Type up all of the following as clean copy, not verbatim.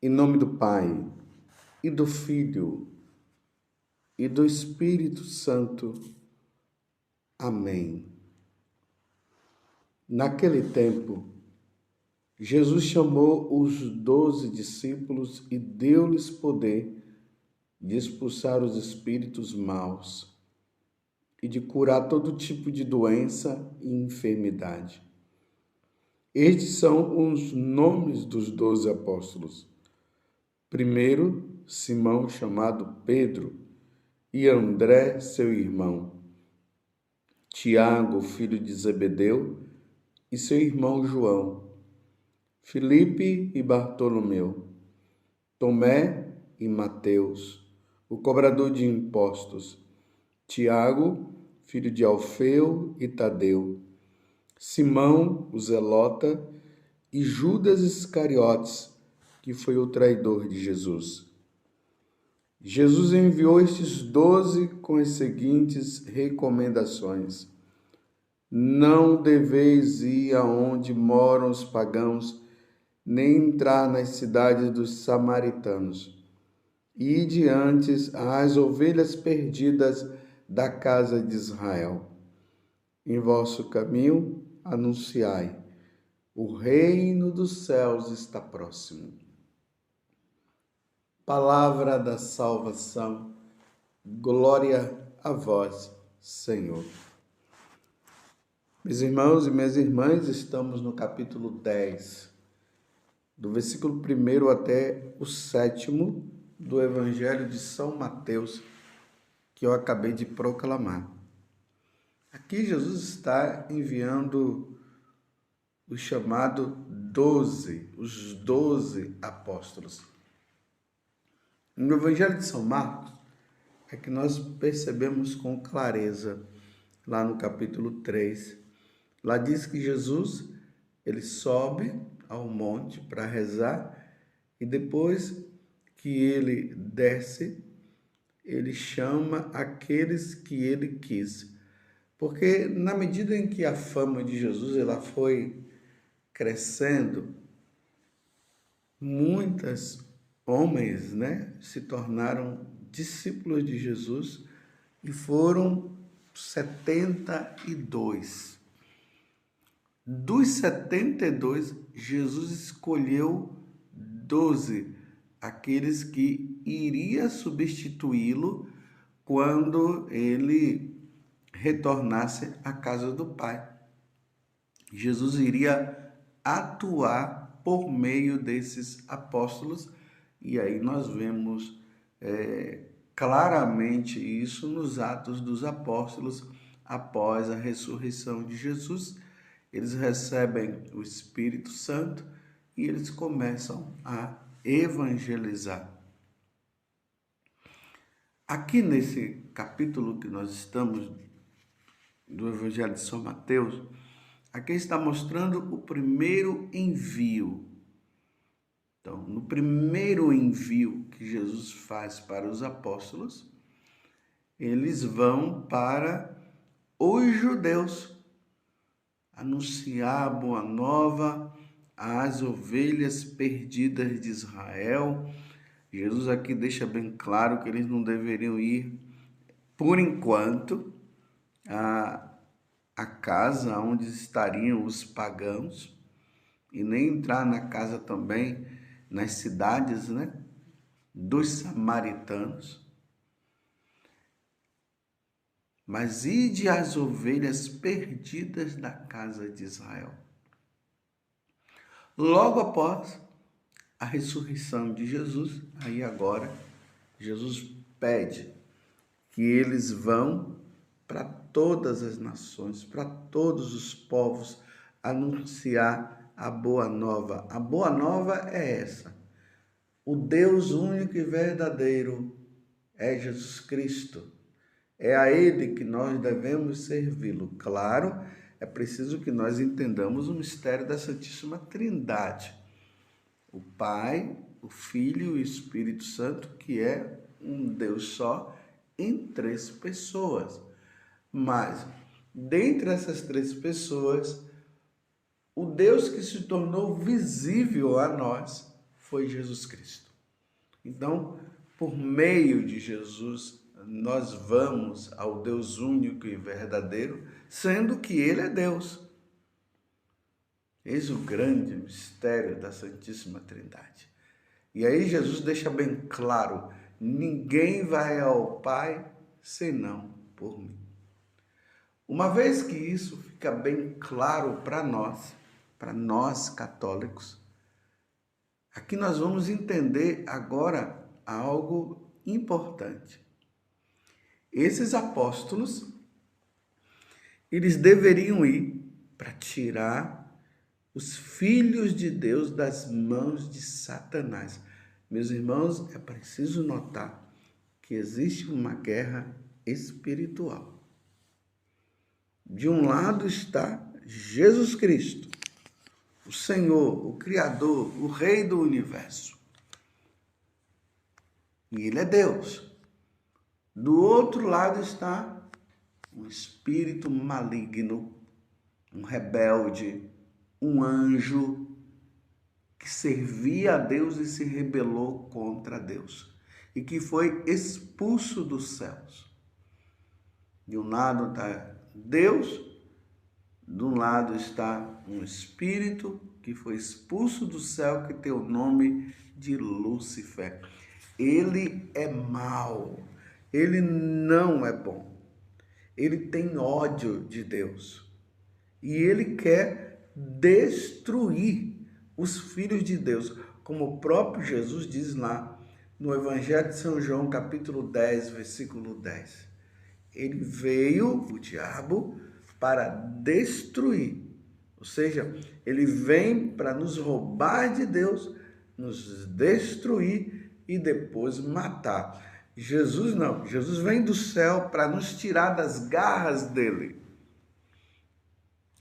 Em nome do Pai, e do Filho, e do Espírito Santo. Amém. Naquele tempo, Jesus chamou os 12 discípulos e deu-lhes poder de expulsar os espíritos maus e de curar todo tipo de doença e enfermidade. Estes são os nomes dos 12 apóstolos. Primeiro, Simão, chamado Pedro, e André, seu irmão. Tiago, filho de Zebedeu, e seu irmão João. Filipe e Bartolomeu. Tomé e Mateus, o cobrador de impostos. Tiago, filho de Alfeu e Tadeu. Simão, o zelota, e Judas Iscariotes, que foi o traidor de Jesus. Jesus enviou estes 12 com as seguintes recomendações: não deveis ir aonde moram os pagãos, nem entrar nas cidades dos samaritanos. Ide antes às ovelhas perdidas da casa de Israel. Em vosso caminho anunciai: o reino dos céus está próximo. Palavra da salvação, glória a vós, Senhor. Meus irmãos e minhas irmãs, estamos no capítulo 10, do versículo 1 até o 7º do Evangelho de São Mateus, que eu acabei de proclamar. Aqui Jesus está enviando o chamado 12, os 12 apóstolos. No Evangelho de São Marcos, é que nós percebemos com clareza, lá no capítulo 3, lá diz que Jesus, ele sobe ao monte para rezar e depois que ele desce, ele chama aqueles que ele quis. Porque na medida em que a fama de Jesus ela foi crescendo, muitos homens, se tornaram discípulos de Jesus e foram 72. Dos 72, Jesus escolheu 12, aqueles que iria substituí-lo quando ele retornasse à casa do Pai. Jesus iria atuar por meio desses apóstolos, e aí nós vemos claramente isso nos Atos dos Apóstolos. Após a ressurreição de Jesus, eles recebem o Espírito Santo e eles começam a evangelizar. Aqui nesse capítulo que nós estamos do Evangelho de São Mateus, aqui está mostrando o primeiro envio. Então, no primeiro envio que Jesus faz para os apóstolos, eles vão para os judeus anunciar a boa nova às ovelhas perdidas de Israel. Jesus aqui deixa bem claro que eles não deveriam ir, por enquanto, a casa onde estariam os pagãos, e nem entrar na casa também, nas cidades, dos samaritanos. Mas ide às ovelhas perdidas da casa de Israel. Logo após a ressurreição de Jesus, aí agora, Jesus pede que eles vão para todas as nações, para todos os povos, anunciar a boa nova. A boa nova é essa: o Deus único e verdadeiro é Jesus Cristo. É a Ele que nós devemos servi-lo. Claro, é preciso que nós entendamos o mistério da Santíssima Trindade. O Pai, o Filho e o Espírito Santo, que é um Deus só em 3 pessoas. Mas, dentre essas 3 pessoas, o Deus que se tornou visível a nós foi Jesus Cristo. Então, por meio de Jesus, nós vamos ao Deus único e verdadeiro, sendo que Ele é Deus. Eis o grande mistério da Santíssima Trindade. E aí Jesus deixa bem claro, ninguém vai ao Pai senão por mim. Uma vez que isso fica bem claro para nós católicos, aqui nós vamos entender agora algo importante. Esses apóstolos, eles deveriam ir para tirar os filhos de Deus das mãos de Satanás. Meus irmãos, é preciso notar que existe uma guerra espiritual. De um lado está Jesus Cristo, o Senhor, o Criador, o Rei do Universo. E Ele é Deus. Do outro lado está um espírito maligno, um rebelde, um anjo que servia a Deus e se rebelou contra Deus e que foi expulso dos céus. De um lado está Deus, de um lado está um espírito que foi expulso do céu, que tem o nome de Lúcifer. Ele é mau, ele não é bom, ele tem ódio de Deus e ele quer destruir os filhos de Deus, como o próprio Jesus diz lá no Evangelho de São João, capítulo 10, versículo 10. Ele veio, o diabo, para destruir, ou seja, ele vem para nos roubar de Deus, nos destruir e depois matar. Jesus não, Jesus vem do céu para nos tirar das garras dele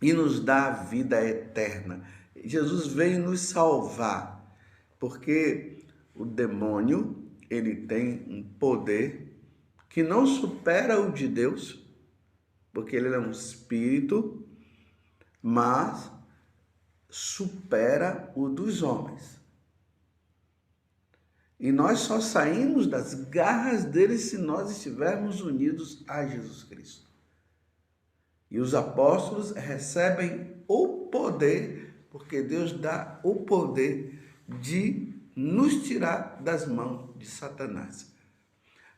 e nos dá a vida eterna. Jesus veio nos salvar, porque o demônio, ele tem um poder que não supera o de Deus, porque ele é um espírito, mas supera o dos homens. E nós só saímos das garras dele se nós estivermos unidos a Jesus Cristo. E os apóstolos recebem o poder, porque Deus dá o poder de nos tirar das mãos de Satanás.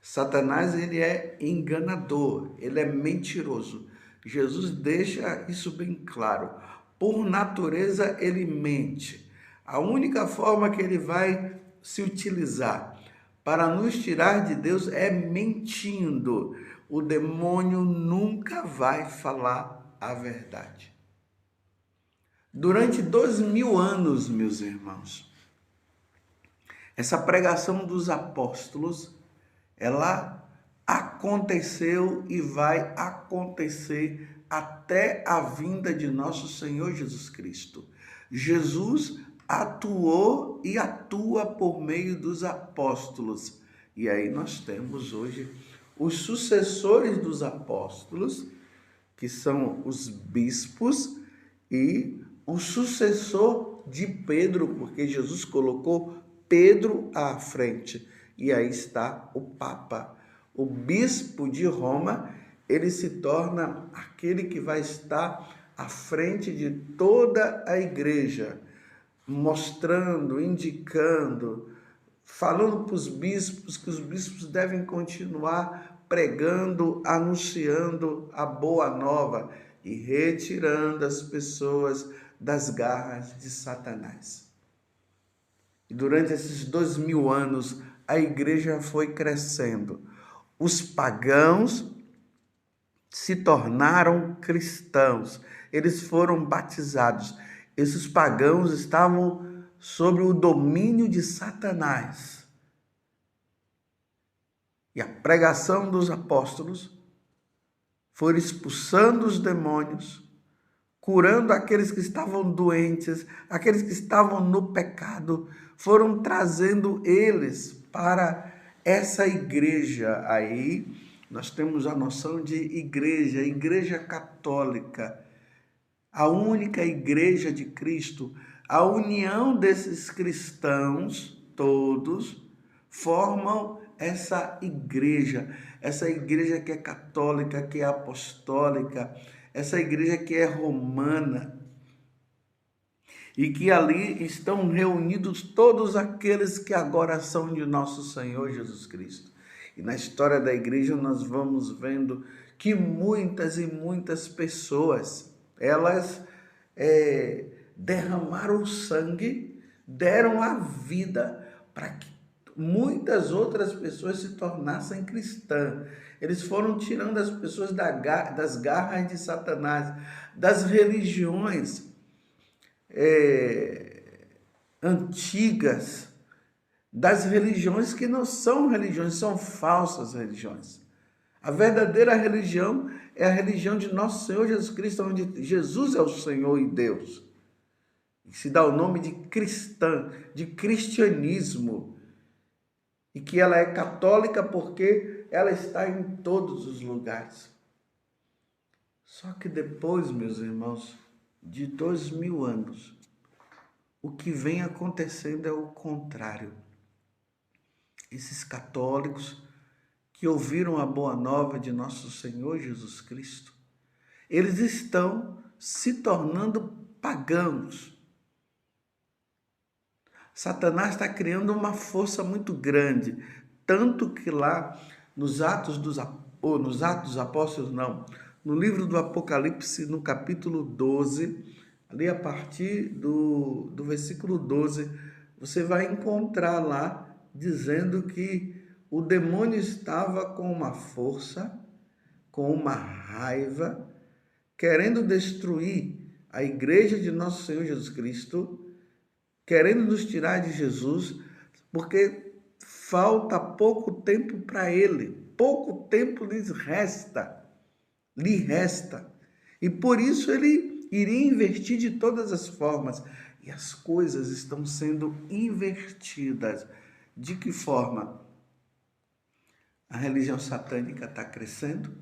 Satanás, ele é enganador, ele é mentiroso. Jesus deixa isso bem claro. Por natureza, ele mente. A única forma que ele vai se utilizar para nos tirar de Deus é mentindo. O demônio nunca vai falar a verdade. Durante 2000 anos, meus irmãos, essa pregação dos apóstolos, ela aconteceu e vai acontecer até a vinda de nosso Senhor Jesus Cristo. Jesus atuou e atua por meio dos apóstolos. E aí nós temos hoje os sucessores dos apóstolos, que são os bispos, e o sucessor de Pedro, porque Jesus colocou Pedro à frente. E aí está o Papa. O bispo de Roma, ele se torna aquele que vai estar à frente de toda a igreja, mostrando, indicando, falando para os bispos que os bispos devem continuar pregando, anunciando a boa nova e retirando as pessoas das garras de Satanás. E durante esses 2000 anos, a igreja foi crescendo. Os pagãos se tornaram cristãos, eles foram batizados. Esses pagãos estavam sob o domínio de Satanás. E a pregação dos apóstolos foi expulsando os demônios, curando aqueles que estavam doentes, aqueles que estavam no pecado, foram trazendo eles para essa igreja. Aí nós temos a noção de igreja, igreja católica, a única igreja de Cristo, A união desses cristãos, todos, formam essa igreja que é católica, que é apostólica, essa igreja que é romana, e que ali estão reunidos todos aqueles que agora são de nosso Senhor Jesus Cristo. E na história da igreja nós vamos vendo que muitas e muitas pessoas, elas derramaram o sangue, deram a vida para que muitas outras pessoas se tornassem cristãs. Eles foram tirando as pessoas das garras de Satanás, das religiões antigas, das religiões que não são religiões, são falsas religiões. A verdadeira religião é a religião de nosso Senhor Jesus Cristo, onde Jesus é o Senhor e Deus. E se dá o nome de cristã, de cristianismo. E que ela é católica porque ela está em todos os lugares. Só que depois, meus irmãos, de 2000 anos, o que vem acontecendo é o contrário. Esses católicos que ouviram a boa nova de nosso Senhor Jesus Cristo, eles estão se tornando pagãos. Satanás está criando uma força muito grande, tanto que lá nos Atos dos Apóstolos, no livro do Apocalipse, no capítulo 12, ali a partir do versículo 12, você vai encontrar lá dizendo que o demônio estava com uma força, com uma raiva, querendo destruir a igreja de nosso Senhor Jesus Cristo, querendo nos tirar de Jesus, porque falta pouco tempo para ele, pouco tempo lhe resta, e por isso ele iria investir de todas as formas, e as coisas estão sendo invertidas. De que forma? A religião satânica está crescendo,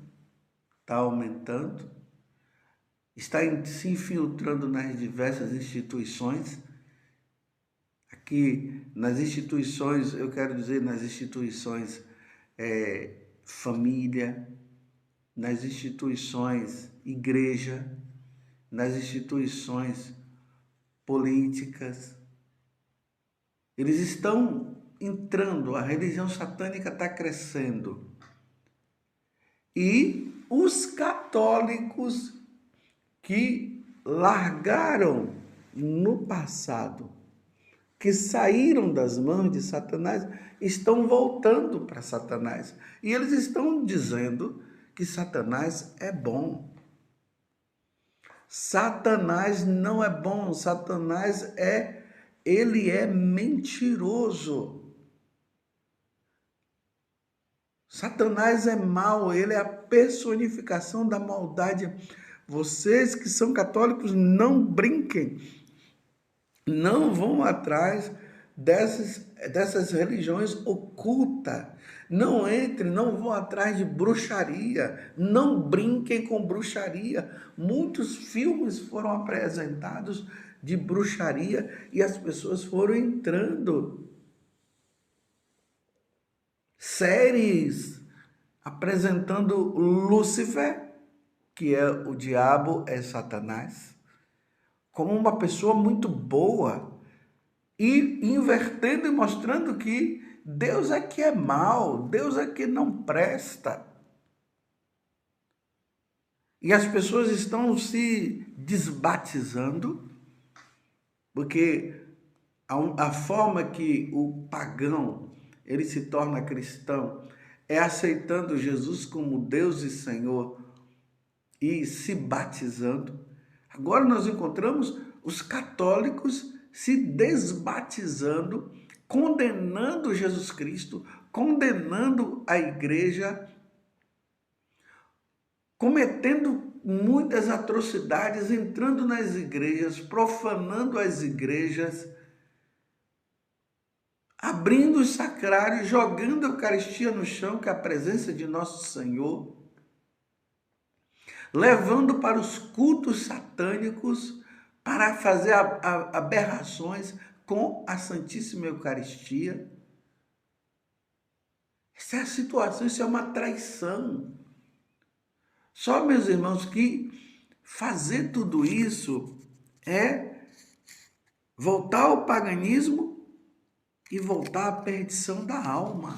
está aumentando, está se infiltrando nas diversas instituições. Aqui nas instituições, eu quero dizer nas instituições família, nas instituições igreja, nas instituições políticas. Eles estão entrando, a religião satânica está crescendo. E os católicos que largaram no passado, que saíram das mãos de Satanás, estão voltando para Satanás. E eles estão dizendo que Satanás é bom. Satanás não é bom, Satanás ele é mentiroso. Satanás é mau, ele é a personificação da maldade. Vocês que são católicos, não brinquem, não vão atrás dessas religiões ocultas. Não entrem, não vão atrás de bruxaria, não brinquem com bruxaria. Muitos filmes foram apresentados de bruxaria e as pessoas foram entrando. Séries apresentando Lúcifer, que é o diabo, é Satanás, como uma pessoa muito boa, e invertendo e mostrando que Deus é que é mau, Deus é que não presta. E as pessoas estão se desbatizando, porque a forma que o pagão ele se torna cristão é aceitando Jesus como Deus e Senhor e se batizando. Agora nós encontramos os católicos se desbatizando, condenando Jesus Cristo, condenando a igreja, cometendo muitas atrocidades, entrando nas igrejas, profanando as igrejas, abrindo os sacrários, jogando a Eucaristia no chão, que é a presença de nosso Senhor, levando para os cultos satânicos para fazer aberrações com a Santíssima Eucaristia. Essa é a situação, isso é uma traição. Só, meus irmãos, que fazer tudo isso é voltar ao paganismo e voltar à perdição da alma.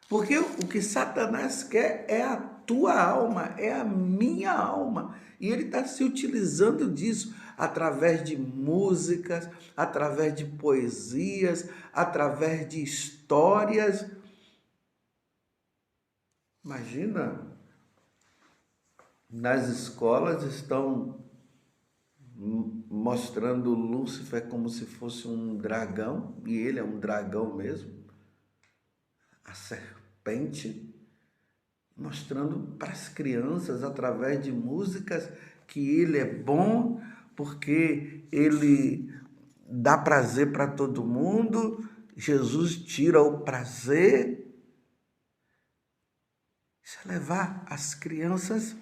Porque o que Satanás quer é a tua alma, é a minha alma. E ele está se utilizando disso através de músicas, através de poesias, através de histórias. Imagina, nas escolas estão mostrando Lúcifer como se fosse um dragão, e ele é um dragão mesmo, a serpente, mostrando para as crianças através de músicas que ele é bom, porque ele dá prazer para todo mundo, Jesus tira o prazer. Isso é levar as crianças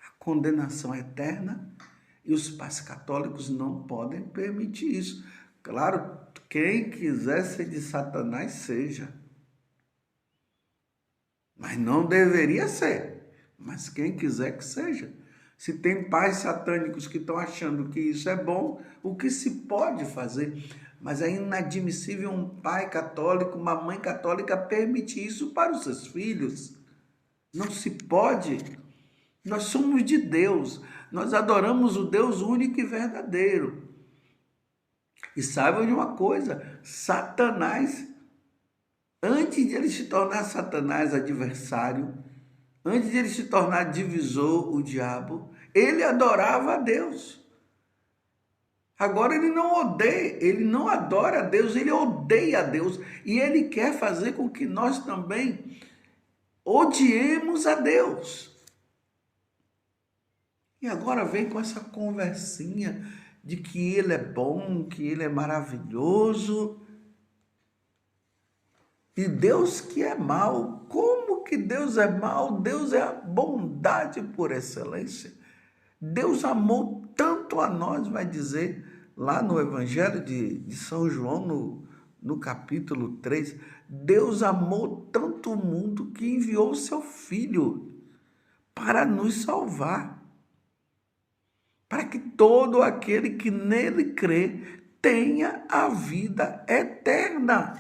à condenação eterna, e os pais católicos não podem permitir isso. Claro, quem quiser ser de Satanás, seja. Mas não deveria ser. Mas quem quiser que seja. Se tem pais satânicos que estão achando que isso é bom, o que se pode fazer? Mas é inadmissível um pai católico, uma mãe católica permitir isso para os seus filhos. Não se pode. Nós somos de Deus. Nós adoramos o Deus único e verdadeiro. E saibam de uma coisa, Satanás, antes de ele se tornar Satanás adversário, antes de ele se tornar divisor, o diabo, ele adorava a Deus. Agora ele não odeia, ele não adora a Deus, ele odeia a Deus. E ele quer fazer com que nós também odiemos a Deus. E agora vem com essa conversinha de que ele é bom, que ele é maravilhoso. E Deus que é mau. Como que Deus é mau? Deus é a bondade por excelência. Deus amou tanto a nós, vai dizer lá no Evangelho de São João, no capítulo 3, Deus amou tanto o mundo que enviou o seu Filho para nos salvar. Para que todo aquele que nele crê tenha a vida eterna.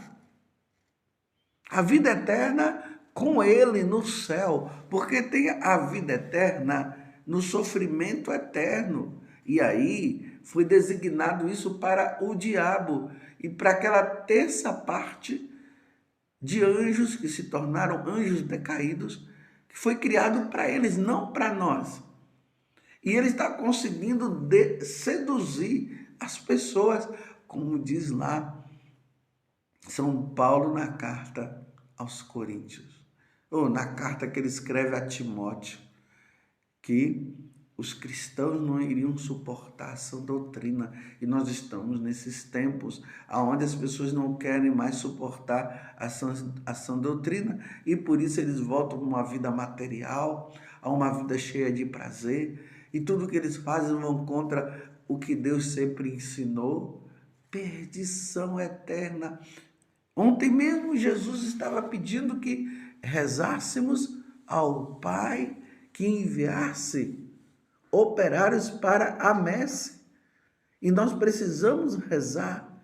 A vida eterna com ele no céu, porque tem a vida eterna no sofrimento eterno. E aí foi designado isso para o diabo e para aquela terça parte de anjos que se tornaram anjos decaídos, que foi criado para eles, não para nós. E ele está conseguindo seduzir as pessoas, como diz lá São Paulo na carta aos Coríntios, ou na carta que ele escreve a Timóteo, que os cristãos não iriam suportar a sã doutrina. E nós estamos nesses tempos onde as pessoas não querem mais suportar a sã doutrina, e por isso eles voltam a uma vida material, a uma vida cheia de prazer, e tudo que eles fazem vão contra o que Deus sempre ensinou. Perdição eterna. Ontem mesmo Jesus estava pedindo que rezássemos ao Pai que enviasse operários para a messe. E nós precisamos rezar.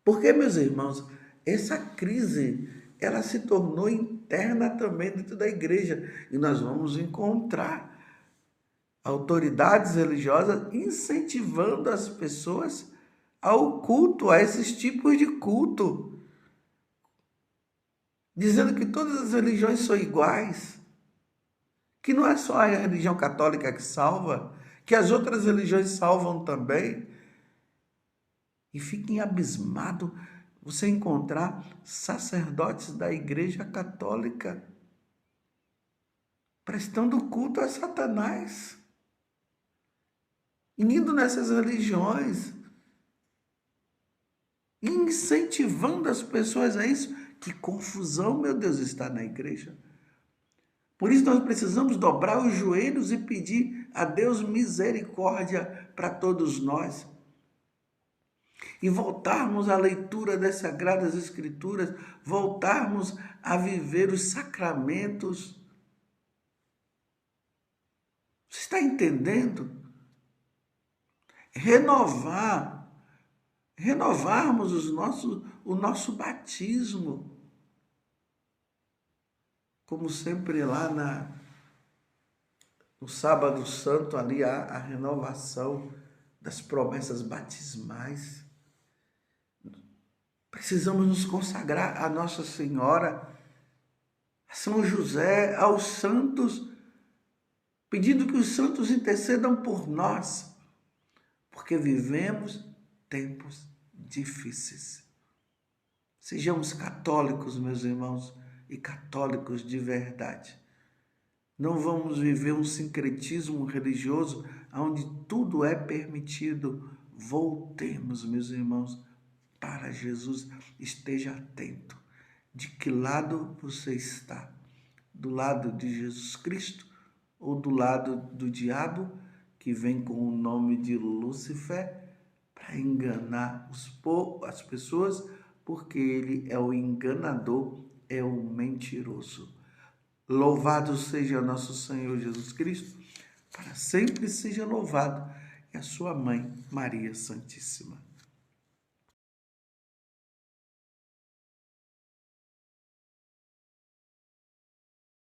Porque, meus irmãos, essa crise, ela se tornou interna também dentro da igreja. E nós vamos encontrar autoridades religiosas incentivando as pessoas ao culto, a esses tipos de culto, dizendo que todas as religiões são iguais, que não é só a religião católica que salva, que as outras religiões salvam também. E fiquem abismados você encontrar sacerdotes da Igreja Católica prestando culto a Satanás, indo nessas religiões, incentivando as pessoas a isso. Que confusão, meu Deus, está na igreja. Por isso nós precisamos dobrar os joelhos e pedir a Deus misericórdia para todos nós. E voltarmos à leitura das Sagradas Escrituras, voltarmos a viver os sacramentos. Você está entendendo? Renovarmos o nosso batismo. Como sempre lá no Sábado Santo, ali há a renovação das promessas batismais. Precisamos nos consagrar a Nossa Senhora, a São José, aos santos, pedindo que os santos intercedam por nós, porque vivemos tempos difíceis. Sejamos católicos, meus irmãos, e católicos de verdade. Não vamos viver um sincretismo religioso onde tudo é permitido. Voltemos, meus irmãos, para Jesus. Esteja atento. De que lado você está? Do lado de Jesus Cristo ou do lado do diabo, que vem com o nome de Lúcifer para enganar as pessoas, porque ele é o enganador, é o mentiroso. Louvado seja nosso Senhor Jesus Cristo, para sempre seja louvado, e a sua mãe, Maria Santíssima.